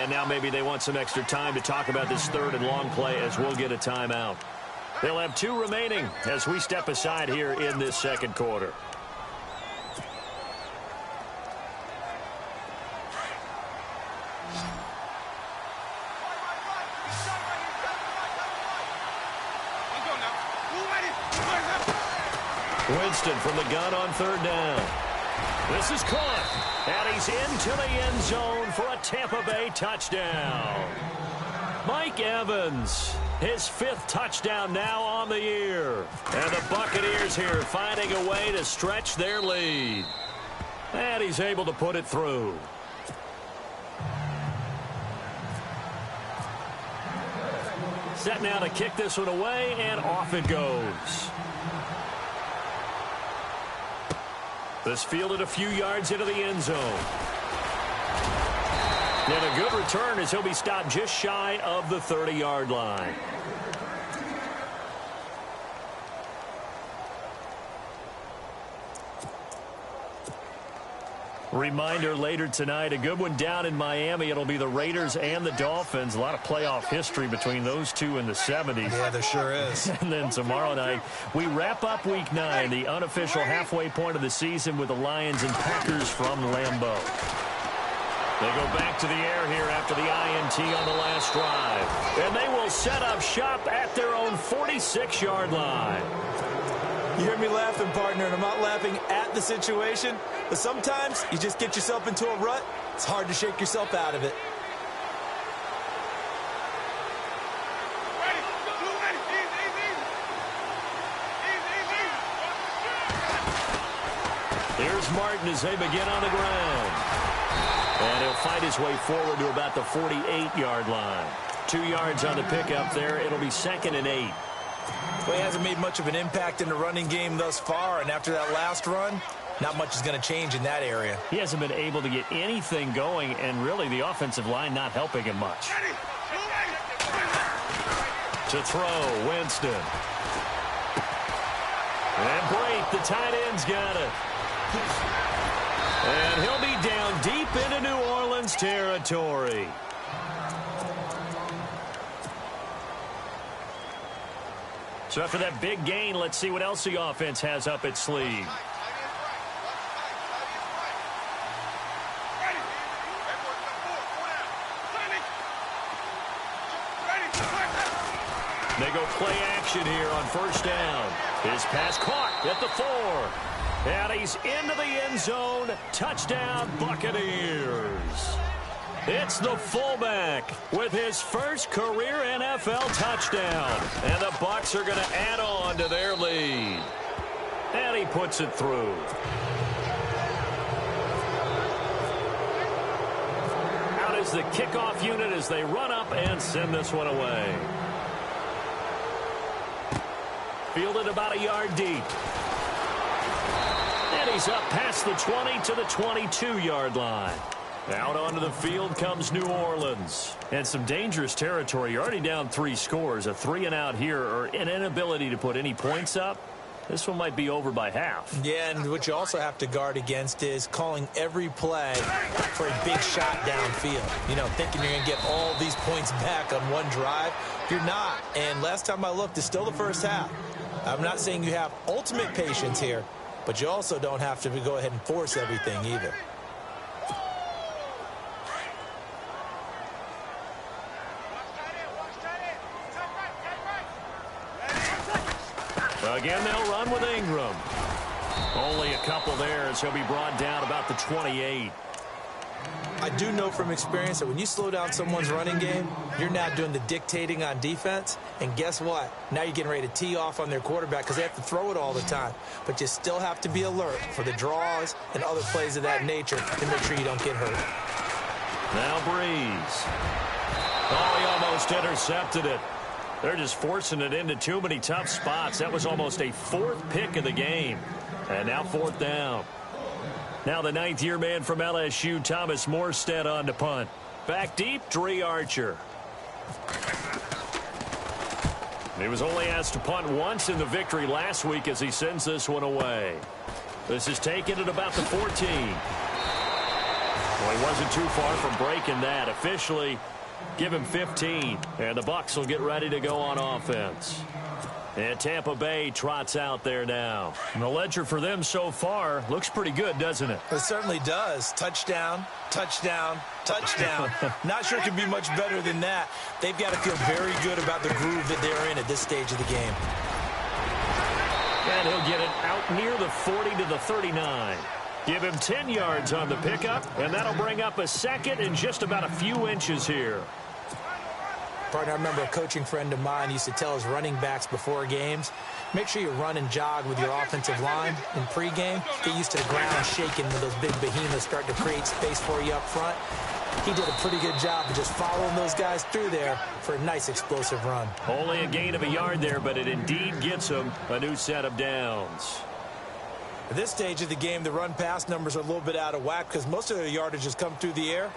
And now maybe they want some extra time to talk about this third and long play as we'll get a timeout. They'll have 2 remaining as we step aside here in this second quarter. Winston from the gun on third down. This is caught, and he's into the end zone for a Tampa Bay touchdown. Mike Evans, his 5th touchdown now on the year. And the Buccaneers here finding a way to stretch their lead. And he's able to put it through. Set now to kick this one away, and off it goes. This fielded a few yards into the end zone. And a good return as he'll be stopped just shy of the 30-yard line. Reminder later tonight, a good one down in Miami. It'll be the Raiders and the Dolphins. A lot of playoff history between those two in the 70s. Yeah, there sure is. And then tomorrow night, we wrap up Week 9, the unofficial halfway point of the season with the Lions and Packers from Lambeau. They go back to the air here after the INT on the last drive. And they will set up shop at their own 46-yard line. You hear me laughing, partner, and I'm not laughing at the situation, but sometimes you just get yourself into a rut. It's hard to shake yourself out of it. Here's Martin as they begin on the ground. And he'll fight his way forward to about the 48-yard line. 2 yards on the pickup there. It'll be 2nd and 8. Well, he hasn't made much of an impact in the running game thus far, and after that last run, not much is going to change in that area. He hasn't been able to get anything going, and really the offensive line not helping him much. To throw, Winston. And Brate, the tight end's got it. And he'll be down deep into New Orleans territory. So after that big gain, let's see what else the offense has up its sleeve. They go play action here on first down. His pass caught at the 4. And he's into the end zone. Touchdown, Buccaneers. It's the fullback with his first career NFL touchdown. And the Bucs are going to add on to their lead. And he puts it through. Out is the kickoff unit as they run up and send this one away. Fielded about a yard deep. And he's up past the 20 to the 22-yard line. Out onto the field comes New Orleans. And some dangerous territory. You're already down 3 scores. A 3-and-out here, or an inability to put any points up. This one might be over by half. Yeah, and what you also have to guard against is calling every play for a big shot downfield. You know, thinking you're going to get all these points back on one drive. You're not. And last time I looked, it's still the first half. I'm not saying you have ultimate patience here, but you also don't have to go ahead and force everything either. Again, they'll run with Ingram. Only a couple there as he'll be brought down about the 28. I do know from experience that when you slow down someone's running game, you're now doing the dictating on defense. And guess what? Now you're getting ready to tee off on their quarterback because they have to throw it all the time. But you still have to be alert for the draws and other plays of that nature to make sure you don't get hurt. Now Breeze. Oh, he almost intercepted it. They're just forcing it into too many tough spots. That was almost a 4th pick of the game. And now 4th down. Now the 9th-year man from LSU, Thomas Morstead, on to punt. Back deep, Dre Archer. He was only asked to punt once in the victory last week as he sends this one away. This is taken at about the 14. Well, he wasn't too far from breaking that. Officially, give him 15, and the Bucs will get ready to go on offense. And Tampa Bay trots out there now. And the ledger for them so far looks pretty good, doesn't it? It certainly does. Touchdown, touchdown, touchdown. Not sure it can be much better than that. They've got to feel very good about the groove that they're in at this stage of the game. And he'll get it out near the 40 to the 39. Give him 10 yards on the pickup, and that'll bring up a second and just about a few inches here. Partner, I remember a coaching friend of mine used to tell his running backs before games, make sure you run and jog with your offensive line in pregame. Get used to the ground shaking when those big behemoths start to create space for you up front. He did a pretty good job of just following those guys through there for a nice explosive run. Only a gain of a yard there, but it indeed gets him a new set of downs. At this stage of the game, the run-pass numbers are a little bit out of whack because most of their yardage has come through the air.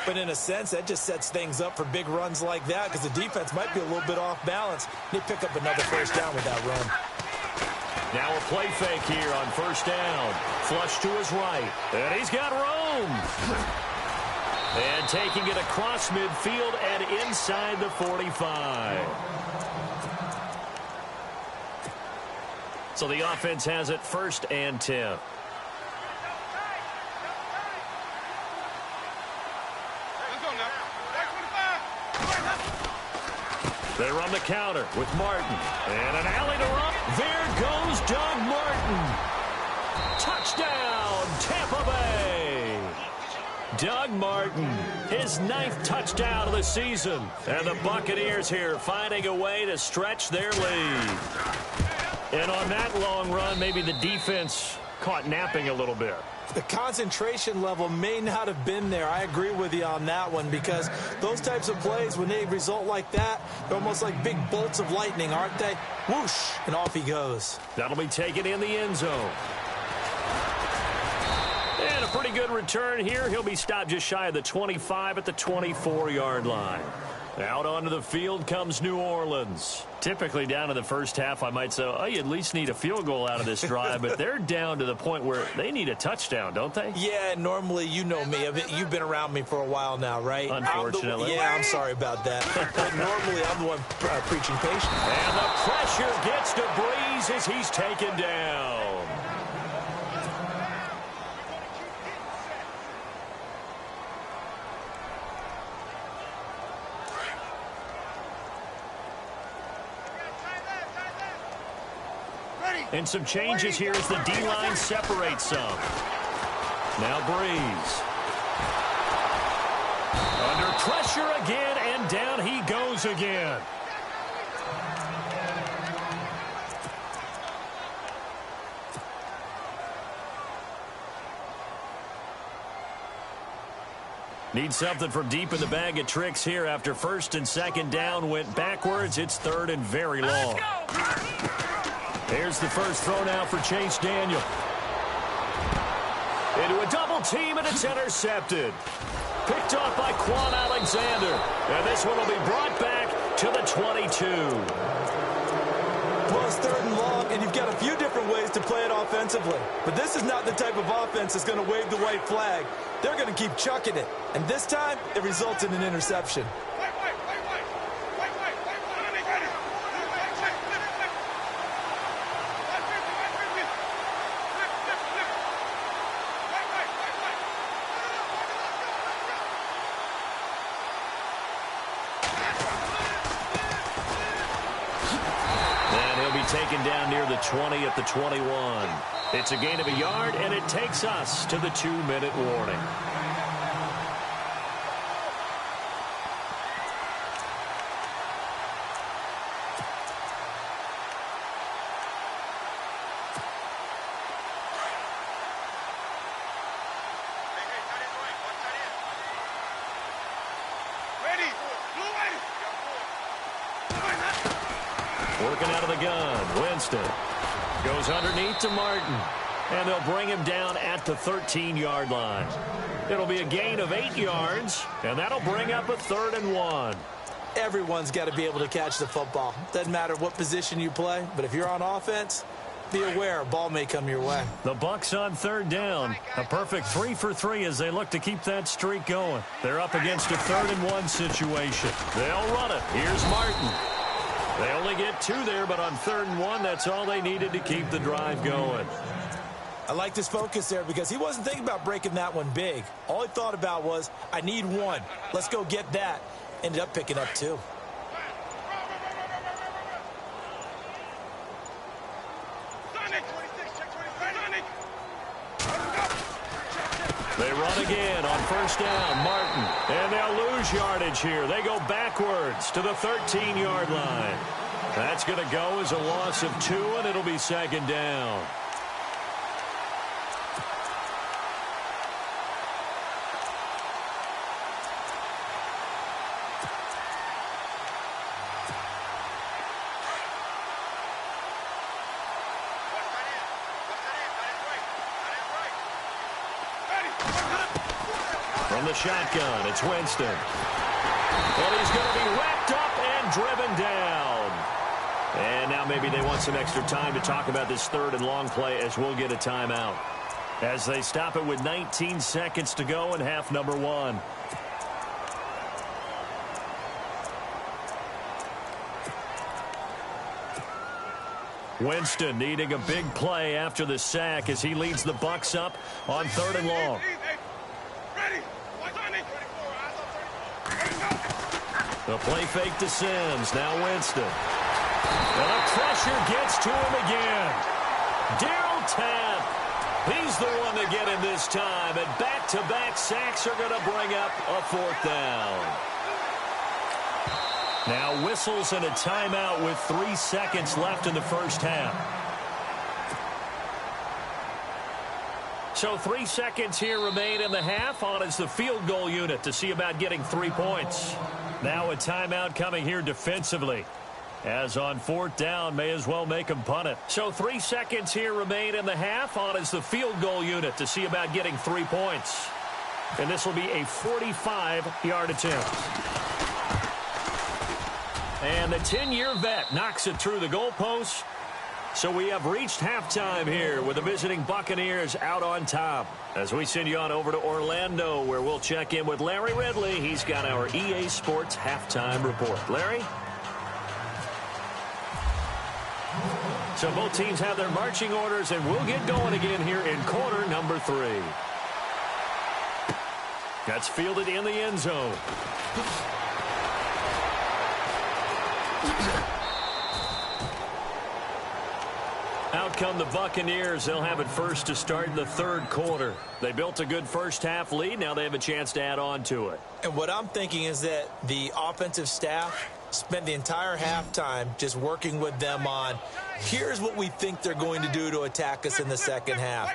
But in a sense, that just sets things up for big runs like that because the defense might be a little bit off balance. They pick up another first down with that run. Now a play fake here on first down. Flush to his right. And he's got room. And taking it across midfield and inside the 45. So the offense has it 1st and 10. They run the counter with Martin. And an alley to run. There goes Doug Martin. Touchdown, Tampa Bay. Doug Martin, his 9th touchdown of the season. And the Buccaneers here finding a way to stretch their lead. And on that long run, maybe the defense caught napping a little bit. The concentration level may not have been there. I agree with you on that one because those types of plays, when they result like that, they're almost like big bolts of lightning, aren't they? Whoosh, and off he goes. That'll be taken in the end zone. And a pretty good return here. He'll be stopped just shy of the 25 at the 24-yard line. Out onto the field comes New Orleans. Typically down to the first half, I might say, oh, you at least need a field goal out of this drive, but they're down to the point where they need a touchdown, don't they? Yeah, normally, you know me. You've been around me for a while now, right? Unfortunately. I'm sorry about that. But normally, I'm the one preaching patience. And the pressure gets to Breeze as he's taken down. And some changes here as the D-line separates some. Now Breeze. Under pressure again, and down he goes again. Need something from deep in the bag of tricks here after 1st and 2nd down went backwards. It's 3rd and very long. Here's the first throw now for Chase Daniel. Into a double team, and it's intercepted. Picked off by Quan Alexander. And this one will be brought back to the 22. Well, it's 3rd and long, and you've got a few different ways to play it offensively. But this is not the type of offense that's going to wave the white flag. They're going to keep chucking it. And this time, it results in an interception. Taken down near the 20 at the 21. It's a gain of a yard, and it takes us to the 2-minute warning. Working out of the gun, Winston goes underneath to Martin, and they'll bring him down at the 13-yard line. It'll be a gain of 8 yards, and that'll bring up a 3rd and 1. Everyone's got to be able to catch the football. Doesn't matter what position you play, but if you're on offense, be aware a ball may come your way. The Bucs on third down. A perfect 3 for 3 as they look to keep that streak going. They're up against a 3rd and 1 situation. They'll run it. Here's Martin. They only get 2 there, but on 3rd and 1, that's all they needed to keep the drive going. I like this focus there because he wasn't thinking about breaking that one big. All he thought about was, I need 1. Let's go get that. Ended up picking up 2. They run again on first down. Martin. And they'll lose yardage here. They go backwards to the 13-yard line. That's going to go as a loss of 2, and it'll be 2nd down. From the shotgun, it's Winston. And he's going to be wrapped up and driven down. And now maybe they want some extra time to talk about this 3rd and long play as we'll get a timeout. As they stop it with 19 seconds to go in half number 1. Winston needing a big play after the sack as he leads the Bucs up on 3rd and long. The play fake to Sims. Now Winston. And the pressure gets to him again. Darryl Tapp. He's the one to get him this time. And back-to-back sacks are going to bring up a 4th down. Now whistles and a timeout with 3 seconds left in the first half. So 3 seconds here remain in the half. On is the field goal unit to see about getting 3 points. Now a timeout coming here defensively. As on 4th down, may as well make them punt it. So 3 seconds here remain in the half. On is the field goal unit to see about getting 3 points. And this will be a 45-yard attempt. And the 10-year vet knocks it through the goalpost. So we have reached halftime here with the visiting Buccaneers out on top. As we send you on over to Orlando, where we'll check in with Larry Ridley. He's got our EA Sports halftime report. Larry? So both teams have their marching orders, and we'll get going again here in quarter number 3. That's fielded in the end zone. Out come the Buccaneers. They'll have it first to start in the 3rd quarter. They built a good first half lead. Now they have a chance to add on to it. And what I'm thinking is that the offensive staff spent the entire halftime just working with them on, here's what we think they're going to do to attack us in the second half.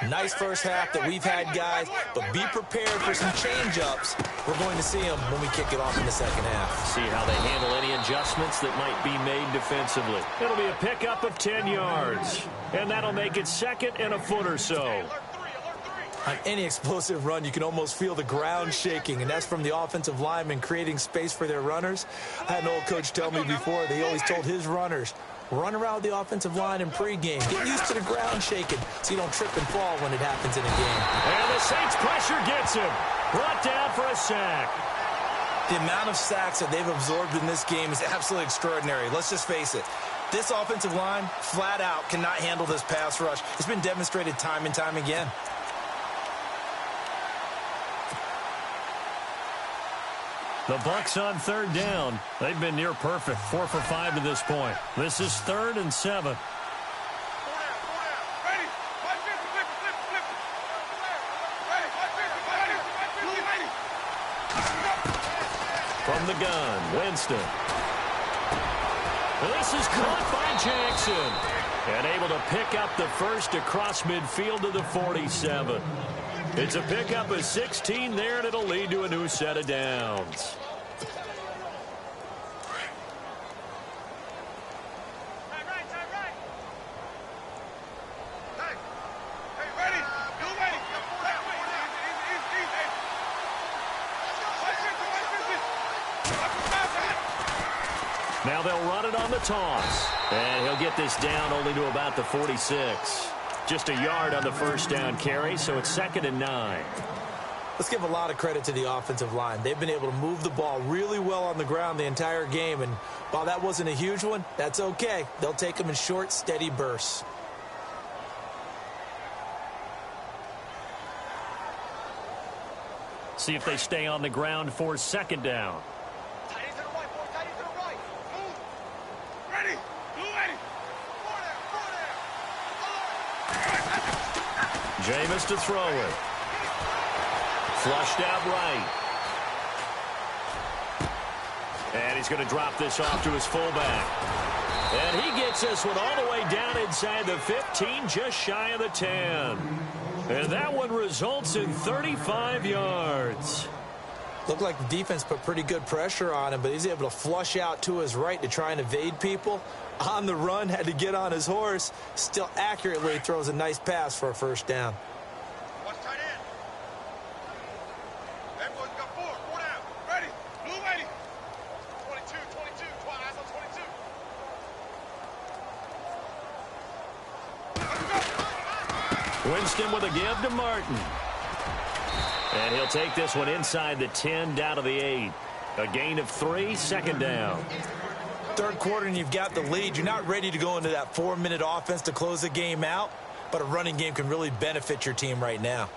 Nice first half that we've had, guys, but be prepared for some change-ups. We're going to see them when we kick it off in the second half. See how they handle any adjustments that might be made defensively. It'll be a pickup of 10 yards, and that'll make it 2nd and a foot or so. On any explosive run, you can almost feel the ground shaking, and that's from the offensive linemen creating space for their runners. I had an old coach tell me before that he always told his runners, run around the offensive line in pregame. Get used to the ground shaking so you don't trip and fall when it happens in a game. And the Saints pressure gets him. Brought down for a sack. The amount of sacks that they've absorbed in this game is absolutely extraordinary. Let's just face it. This offensive line, flat out, cannot handle this pass rush. It's been demonstrated time and time again. The Bucs on 3rd down. They've been near perfect. 4 for 5 to this point. This is 3rd and 7. From the gun, Winston. This is caught by Jackson. And able to pick up the first across midfield to the 47. It's a pickup of 16 there, and it'll lead to a new set of downs. Now they'll run it on the toss. And he'll get this down only to about the 46. Just a yard on the first down carry, so it's 2nd and 9. Let's give a lot of credit to the offensive line. They've been able to move the ball really well on the ground the entire game. And while that wasn't a huge one, that's okay. They'll take them in short, steady bursts. See if they stay on the ground for 2nd down. Jameis to throw it. Flushed out right. And he's going to drop this off to his fullback. And he gets this one all the way down inside the 15, just shy of the 10. And that one results in 35 yards. Looked like the defense put pretty good pressure on him, but he's able to flush out to his right to try and evade people. On the run, had to get on his horse. Still accurately throws a nice pass for a first down. Watch tight end. Everyone's got four down. Ready. Blue ready. 22, eyes on 22. Winston with a give to Martin. And he'll take this one inside the 10, down to the 8. A gain of 3, 2nd down. Third quarter and you've got the lead. You're not ready to go into that 4-minute offense to close the game out, but a running game can really benefit your team right now.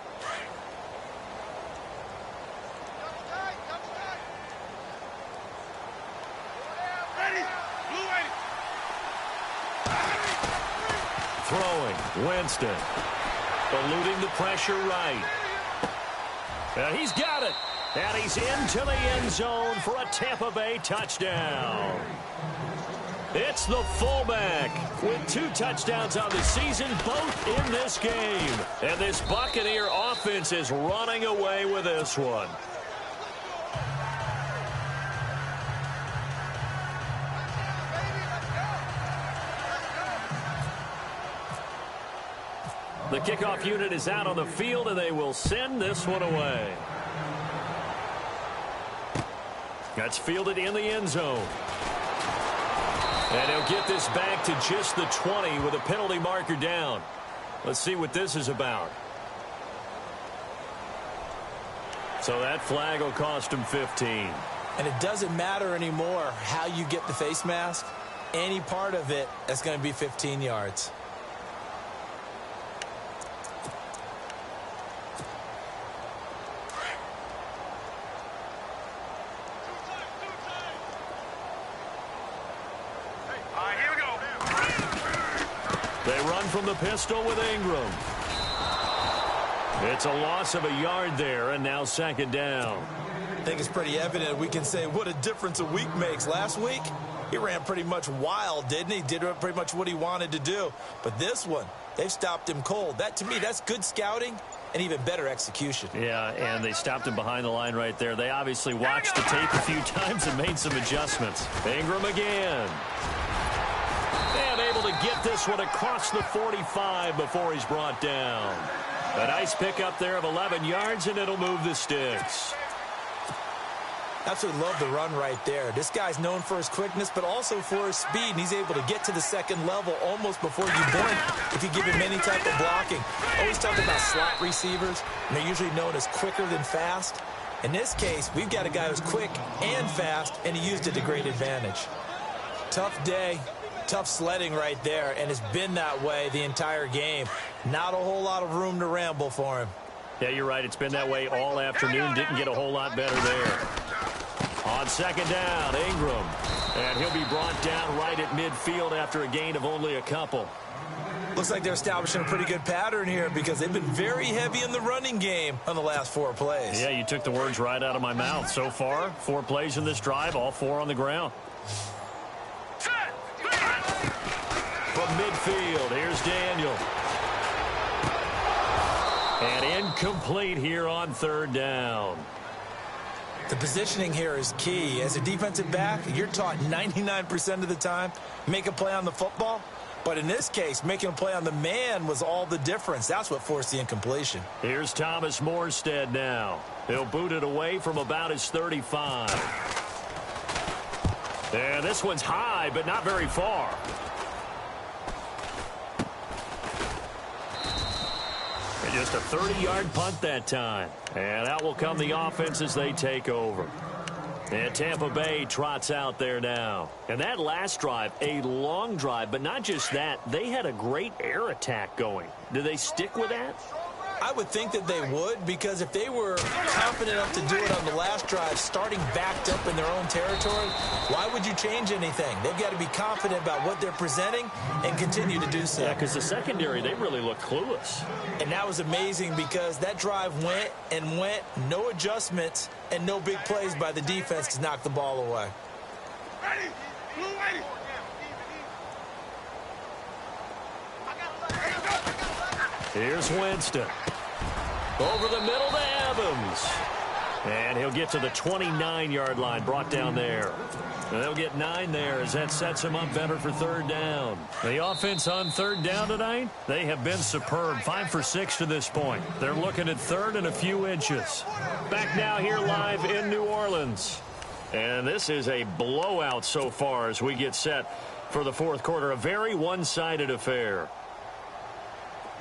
Ready. Blue ready. Throwing, Winston. Eluding the pressure right. And he's got it. And he's into the end zone for a Tampa Bay touchdown. It's the fullback with 2 touchdowns on the season, both in this game. And this Buccaneer offense is running away with this one. The kickoff unit is out on the field, and they will send this one away. That's fielded in the end zone. And he'll get this back to just the 20 with a penalty marker down. Let's see what this is about. So that flag will cost him 15. And it doesn't matter anymore how you get the face mask. Any part of it, that's going to be 15 yards. They run from the pistol with Ingram. It's a loss of a yard there, and now 2nd down. I think it's pretty evident we can say what a difference a week makes. Last week, he ran pretty much wild, didn't he? Did pretty much what he wanted to do. But this one, they've stopped him cold. That, to me, that's good scouting and even better execution. Yeah, and they stopped him behind the line right there. They obviously watched the tape a few times and made some adjustments. Ingram again. And able to get this one across the 45 before he's brought down. A nice pickup there of 11 yards, and it'll move the sticks. Absolutely love the run right there. This guy's known for his quickness, but also for his speed, and he's able to get to the second level almost before you blink if you give him any type of blocking. Always talk about slot receivers, and they're usually known as quicker than fast. In this case, we've got a guy who's quick and fast, and he used it to great advantage. Tough day. Tough sledding right there, and it's been that way the entire game. Not a whole lot of room to ramble for him. Yeah, you're right. It's been that way all afternoon. Didn't get a whole lot better there. On 2nd down, Ingram. And he'll be brought down right at midfield after a gain of only a couple. Looks like they're establishing a pretty good pattern here because they've been very heavy in the running game on the last 4 plays. Yeah, you took the words right out of my mouth. So far, 4 plays in this drive, all 4 on the ground. From midfield, here's Daniel. And incomplete here on 3rd down. The positioning here is key. As a defensive back, you're taught 99% of the time, make a play on the football. But in this case, making a play on the man was all the difference. That's what forced the incompletion. Here's Thomas Morstead now. He'll boot it away from about his 35. And this one's high, but not very far. And just a 30-yard punt that time. And out will come the offense as they take over. And Tampa Bay trots out there now. And that last drive, a long drive, but not just that. They had a great air attack going. Do they stick with that? I would think that they would, because if they were confident enough to do it on the last drive, starting backed up in their own territory, why would you change anything? They've got to be confident about what they're presenting and continue to do so. Yeah, because the secondary, they really look clueless. And that was amazing because that drive went and went, no adjustments, and no big plays by the defense to knock the ball away. Ready? Blue lady. Here's Winston. Over the middle to Evans. And he'll get to the 29-yard line, brought down there. And they'll get 9 there as that sets him up better for third down. The offense on third down tonight, they have been superb. 5 for 6 to this point. They're looking at third and a few inches. Back now here live in New Orleans. And this is a blowout so far as we get set for the fourth quarter. A very one-sided affair.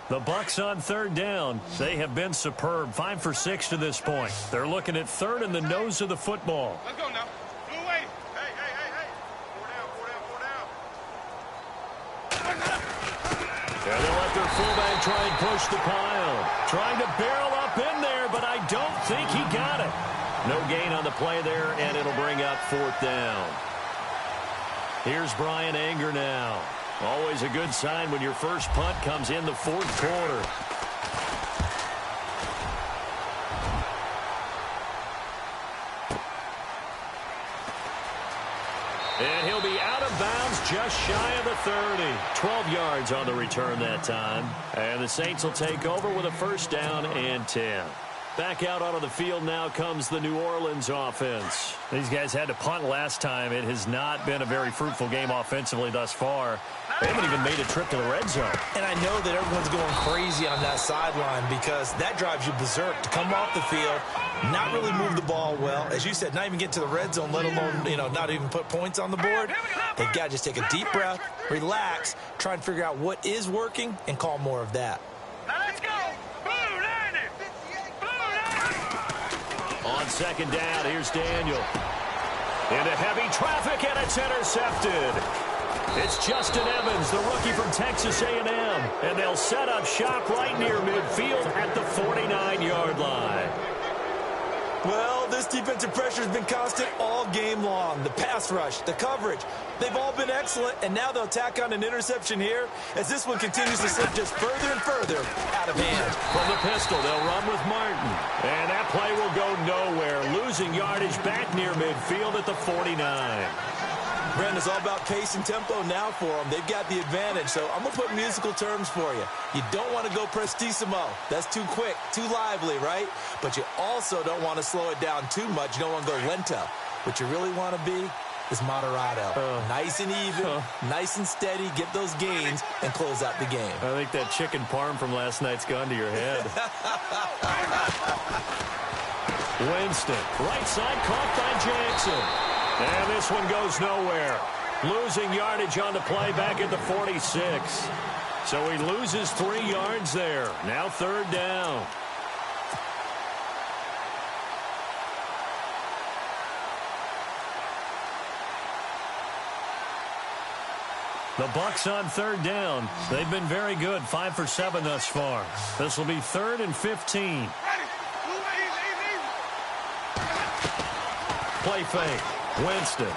The Bucs on third down. They have been superb. 5 for 6 to this point. They're looking at third in the nose of the football. Let's go now. Blue lady. Hey. 4 down. And they'll let their fullback try and push the pile. Trying to barrel up in there, but I don't think he got it. No gain on the play there, and it'll bring up fourth down. Here's Brian Anger now. Always a good sign when your first punt comes in the fourth quarter. And he'll be out of bounds just shy of the 30. 12 yards on the return that time. And the Saints will take over with a first down and 10. Back out onto the field now comes the New Orleans offense. These guys had to punt last time. It has not been a very fruitful game offensively thus far. They haven't even made a trip to the red zone. And I know that everyone's going crazy on that sideline because that drives you berserk to come off the field, not really move the ball well. As you said, not even get to the red zone, let alone, not even put points on the board. They've got to just take a deep breath, relax, try and figure out what is working, and call more of that. Let's go. On second down, here's Daniel. Into heavy traffic, and it's intercepted. It's Justin Evans, the rookie from Texas A&M. And they'll set up shop right near midfield at the 49-yard line. Well, this defensive pressure has been constant all game long. The pass rush, the coverage, they've all been excellent, and now they'll tack on an interception here as this one continues to slip just further and further out of hand. From the pistol, they'll run with Martin. And that play will go nowhere, losing yardage back near midfield at the 49. Brandon, it's all about pace and tempo now for them. They've got the advantage, so I'm going to put musical terms for you. You don't want to go prestissimo. That's too quick, too lively, right? But you also don't want to slow it down too much. You don't want to go lento. What you really want to be is moderato. Nice and even, nice and steady, get those gains, and close out the game. I think that chicken parm from last night's gone to your head. Winston, right side, caught by Jackson. And this one goes nowhere. Losing yardage on the play back at the 46. So he loses 3 yards there. Now third down. The Bucs on third down. They've been very good. 5 for 7 thus far. This will be third and 15. Play fake. Winston.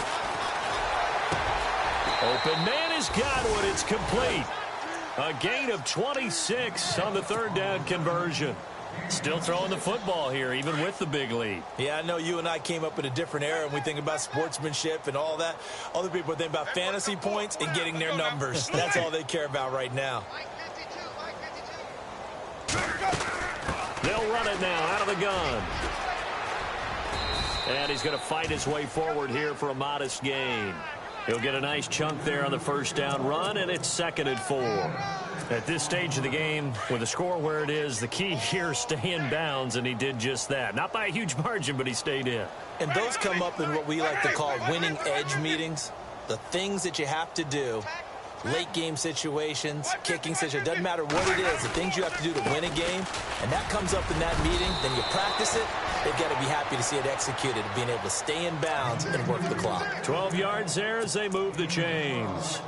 Open man has got one. It's complete. A gain of 26 on the third down conversion. Still throwing the football here, even with the big lead. Yeah, I know you and I came up in a different era, and we think about sportsmanship and all that. Other people think about fantasy points and getting their numbers. That's all they care about right now. They'll run it now out of the gun. And he's going to fight his way forward here for a modest gain. He'll get a nice chunk there on the first down run, and it's 2nd and 4. At this stage of the game, with the score where it is, the key here is stay in bounds, and he did just that. Not by a huge margin, but he stayed in. And those come up in what we like to call winning edge meetings. The things that you have to do, late game situations, kicking situations, doesn't matter what it is, the things you have to do to win a game, and that comes up in that meeting, then you practice it. They've got to be happy to see it executed, being able to stay in bounds and work the clock. 12 yards there as they move the chains.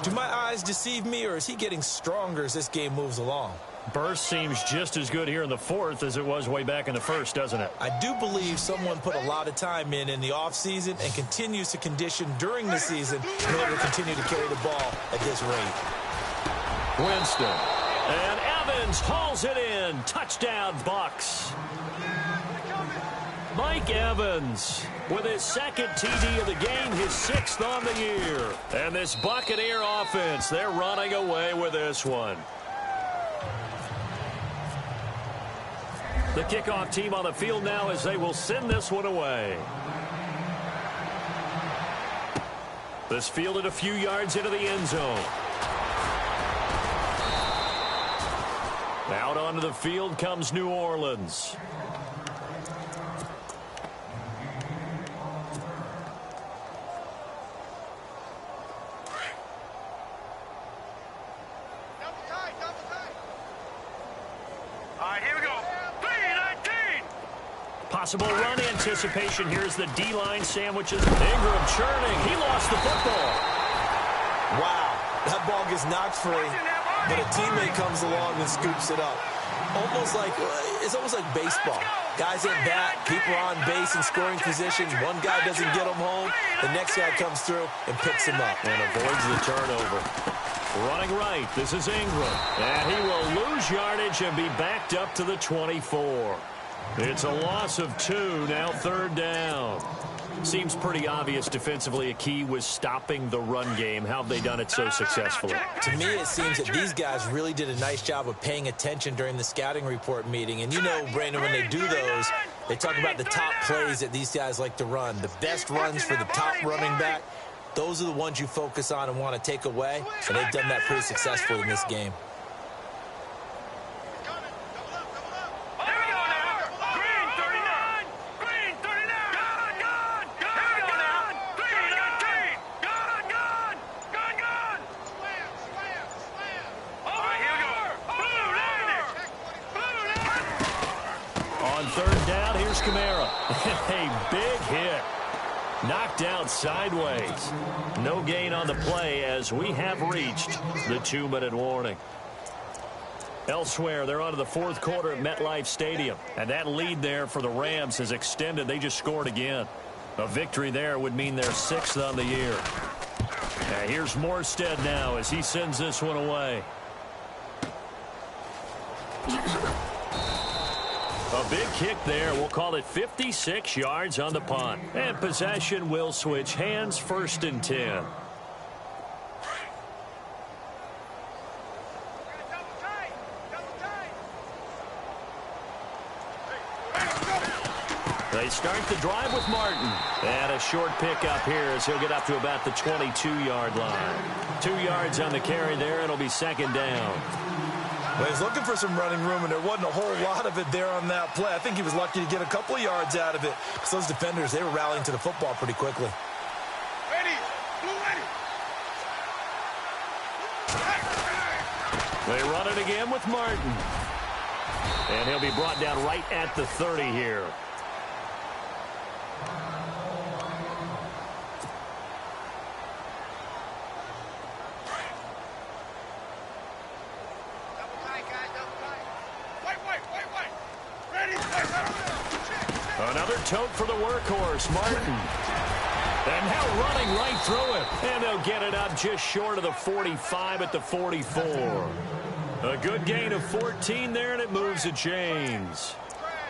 Do my eyes deceive me, or is he getting stronger as this game moves along? Burst seems just as good here in the 4th as it was way back in the 1st, doesn't it? I do believe someone put a lot of time in the offseason and continues to condition during the season in order to continue to carry the ball at this rate. Winston. And Evans hauls it in. Touchdown, Bucks. Mike Evans with his 2nd TD of the game, his 6th on the year. And this Buccaneer offense, they're running away with this one. The kickoff team on the field now as they will send this one away. This fielded a few yards into the end zone. Out onto the field comes New Orleans. Possible run anticipation. Here's the D-line sandwiches. Ingram churning. He lost the football. Wow. That ball gets knocked free, but a teammate comes along and scoops it up. It's almost like baseball. Guys at bat, people are on base in scoring position. One guy doesn't get them home. The next guy comes through and picks him up. And avoids the turnover. Running right. This is Ingram. And he will lose yardage and be backed up to the 24. It's a loss of 2, now 3rd down. Seems pretty obvious defensively a key was stopping the run game. How have they done it so successfully? To me, it seems that these guys really did a nice job of paying attention during the scouting report meeting. And you know, Brandon, when they do those, they talk about the top plays that these guys like to run. The best runs for the top running back, those are the ones you focus on and want to take away. And they've done that pretty successfully in this game. A big hit. Knocked out sideways. No gain on the play as we have reached the 2-minute warning. Elsewhere, they're on to the 4th quarter at MetLife Stadium. And that lead there for the Rams has extended. They just scored again. A victory there would mean their 6th on the year. And here's Morstead now as he sends this one away. A big kick there. We'll call it 56 yards on the punt. And possession will switch hands, 1st and 10. They start the drive with Martin. And a short pickup here as he'll get up to about the 22-yard line. 2 yards on the carry there. It'll be 2nd down. Well, he's looking for some running room, and there wasn't a whole lot of it there on that play. I think he was lucky to get a couple of yards out of it. Because those defenders, they were rallying to the football pretty quickly. Ready. Blue ready. They run it again with Martin. And he'll be brought down right at the 30 here. Another tote for the workhorse, Martin. And now running right through it. And they'll get it up just short of the 45 at the 44. A good gain of 14 there, and it moves the chains.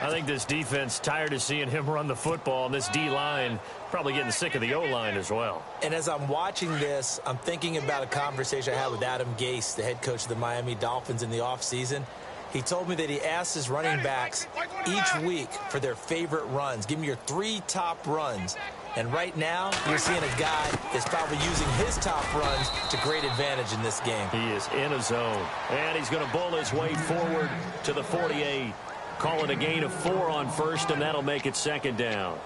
I think this defense tired of seeing him run the football, and this D-line probably getting sick of the O-line as well. And as I'm watching this, I'm thinking about a conversation I had with Adam Gase, the head coach of the Miami Dolphins in the offseason. He told me that he asked his running backs each week for their favorite runs. Give me your 3 top runs. And right now, you're seeing a guy that's probably using his top runs to great advantage in this game. He is in a zone. And he's going to bowl his way forward to the 48. Call it a gain of 4 on first, and that'll make it second down.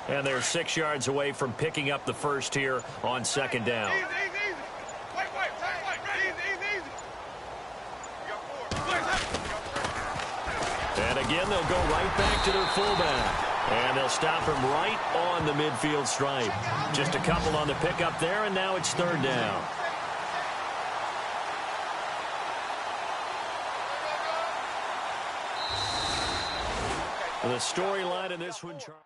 And they're 6 yards away from picking up the first here on second down. Easy, easy, easy. Wait, easy, easy, easy. You got 4. And again, they'll go right back to their fullback. And they'll stop him right on the midfield stripe. Just a couple on the pickup there, and now it's third down. The storyline in this one, Charlie.